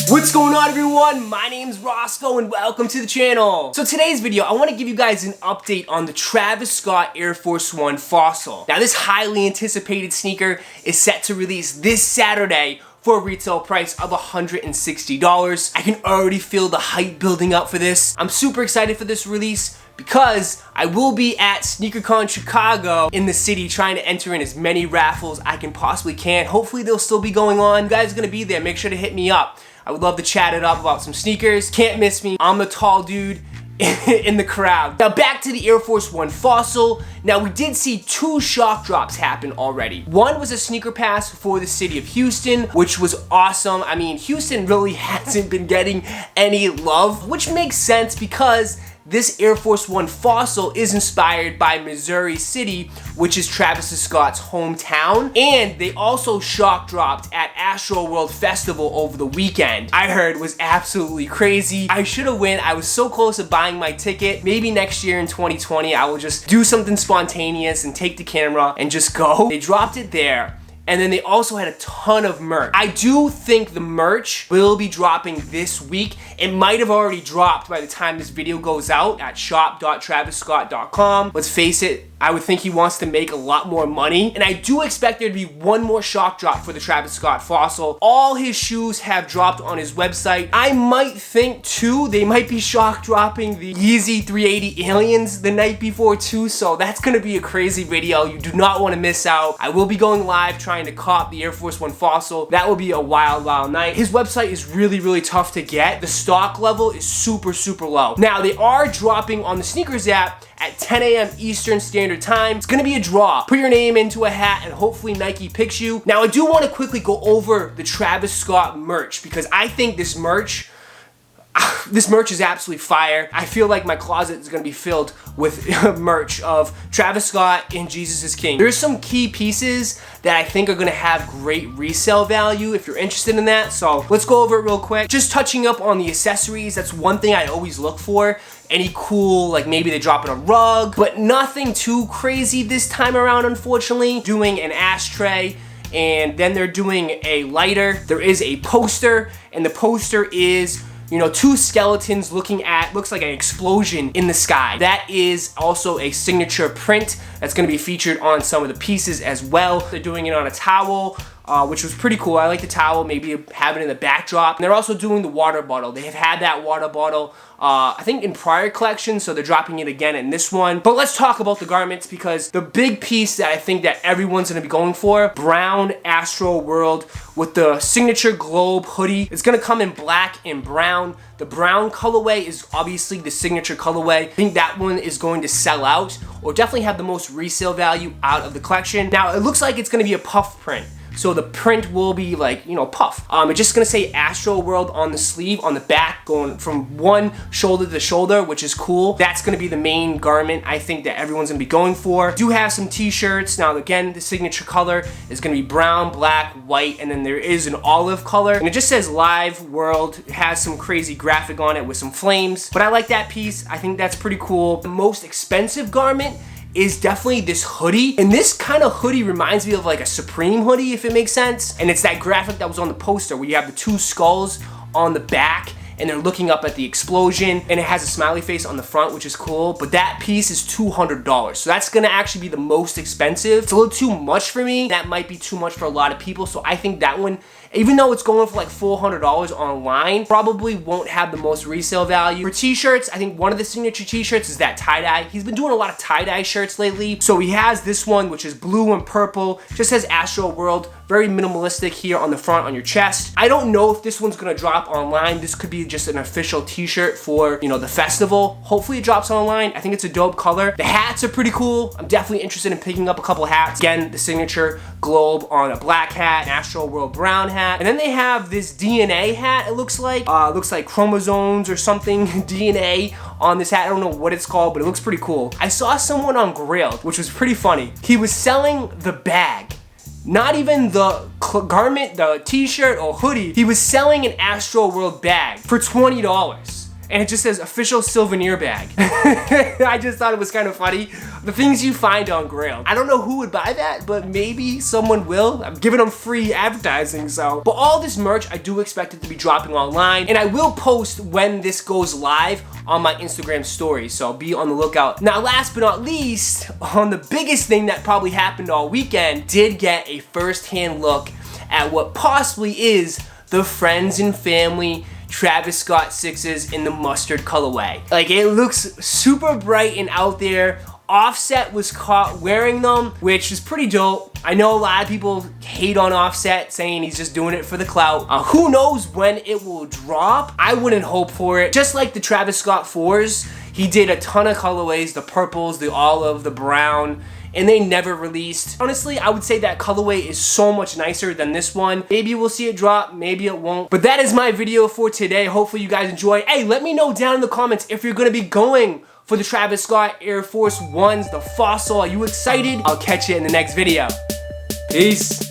What's going on, everyone? My name's Roscoe and welcome to the channel. So today's video, I want to give you guys an update on the Travis Scott Air Force 1 Fossil. Now this highly anticipated sneaker is set to release this Saturday for a retail price of $160. I can already feel the hype building up for this. I'm super excited for this release because I will be at SneakerCon Chicago in the city trying to enter in as many raffles I can possibly can. Hopefully they'll still be going on. You guys are gonna be there, make sure to hit me up. I would love to chat it up about some sneakers. Can't miss me. I'm the tall dude in the crowd. Now back to the Air Force 1 Fossil. Now we did see two shock drops happen already. One was a sneaker pass for the city of Houston, which was awesome. I mean, Houston really hasn't been getting any love, which makes sense because this Air Force 1 Fossil is inspired by Missouri City, which is Travis Scott's hometown. And they also shock dropped at Astroworld Festival over the weekend. I heard was absolutely crazy. I should have went. I was so close to buying my ticket. Maybe next year in 2020, I will just do something spontaneous and take the camera and just go. They dropped it there. And then they also had a ton of merch. I do think the merch will be dropping this week. It might have already dropped by the time this video goes out at shop.travisscott.com. Let's face it, I would think he wants to make a lot more money. And I do expect there to be one more shock drop for the Travis Scott Fossil. All his shoes have dropped on his website. I might think too, they might be shock dropping the Yeezy 380 Aliens the night before too. So that's gonna be a crazy video. You do not wanna miss out. I will be going live trying to cop the Air Force 1 Fossil. That will be a wild night. His website is really tough to get. The stock level is super low. Now they are dropping on the sneakers app at 10 a.m. Eastern Standard Time. It's gonna be a draw. Put your name into a hat and hopefully Nike picks you. Now I do want to quickly go over the Travis Scott merch because I think this merch is absolutely fire. I feel like my closet is gonna be filled with merch of Travis Scott and Jesus is King. There's some key pieces that I think are gonna have great resale value if you're interested in that. So let's go over it real quick. Just touching up on the accessories, that's one thing I always look for. Any cool, like maybe they drop in a rug, but nothing too crazy this time around, unfortunately. Doing an ashtray, and then they're doing a lighter. There is a poster, and the poster is, you know, two skeletons looking at, looks like an explosion in the sky. That is also a signature print that's gonna be featured on some of the pieces as well. They're doing it on a towel, which was pretty cool. I like the towel, maybe have it in the backdrop. And they're also doing the water bottle. They have had that water bottle, I think in prior collections, so they're dropping it again in this one. But let's talk about the garments because the big piece that I think that everyone's gonna be going for, brown Astroworld with the signature globe hoodie. It's gonna come in black and brown. The brown colorway is obviously the signature colorway. I think that one is going to sell out or definitely have the most resale value out of the collection. Now it looks like it's gonna be a puff print. So the print will be like, you know, puff. It's just gonna say Astroworld on the sleeve, on the back, going from one shoulder to shoulder, which is cool. That's gonna be the main garment I think that everyone's gonna be going for. Do have some t-shirts. Now again, the signature color is gonna be brown, black, white, and then there is an olive color. And it just says Live World. It has some crazy graphic on it with some flames. But I like that piece. I think that's pretty cool. The most expensive garment is definitely this hoodie. And this kind of hoodie reminds me of like a Supreme hoodie, if it makes sense. And it's that graphic that was on the poster where you have the two skulls on the back and they're looking up at the explosion, and it has a smiley face on the front, which is cool. But that piece is $200. So that's gonna actually be the most expensive. It's a little too much for me. That might be too much for a lot of people. So I think that one, even though it's going for like $400 online, probably won't have the most resale value. For t-shirts, I think one of the signature t-shirts is that tie-dye. He's been doing a lot of tie-dye shirts lately. So he has this one, which is blue and purple. Just says Astroworld. Very minimalistic here on the front on your chest. I don't know if this one's gonna drop online. This could be just an official t-shirt for, you know, the festival. Hopefully it drops online. I think it's a dope color. The hats are pretty cool. I'm definitely interested in picking up a couple hats. Again, the signature globe on a black hat, an Astroworld brown hat. And then they have this DNA hat, it looks like chromosomes or something, DNA on this hat. I don't know what it's called, but it looks pretty cool. I saw someone on Grailed, which was pretty funny. He was selling the bag. Not even the garment, the t-shirt or hoodie. He was selling an Astroworld bag for $20. and it just says official souvenir bag. I just thought it was kind of funny. The things you find on Grail. I don't know who would buy that, but maybe someone will. I'm giving them free advertising, so. But all this merch, I do expect it to be dropping online, and I will post when this goes live on my Instagram story, so be on the lookout. Now, last but not least, on the biggest thing that probably happened all weekend, did get a first-hand look at what possibly is the Friends and Family Travis Scott 6s in the mustard colorway. Like, it looks super bright and out there. Offset was caught wearing them, which is pretty dope. I know a lot of people hate on Offset, saying he's just doing it for the clout. Who knows when it will drop? I wouldn't hope for it. Just like the Travis Scott 4s, he did a ton of colorways, the purples, the olive, the brown, and they never released. Honestly, I would say that colorway is so much nicer than this one. Maybe we'll see it drop, maybe it won't. But that is my video for today. Hopefully you guys enjoy. Hey, let me know down in the comments if you're gonna be going for the Travis Scott Air Force Ones, the Fossil. Are you excited? I'll catch you in the next video. Peace.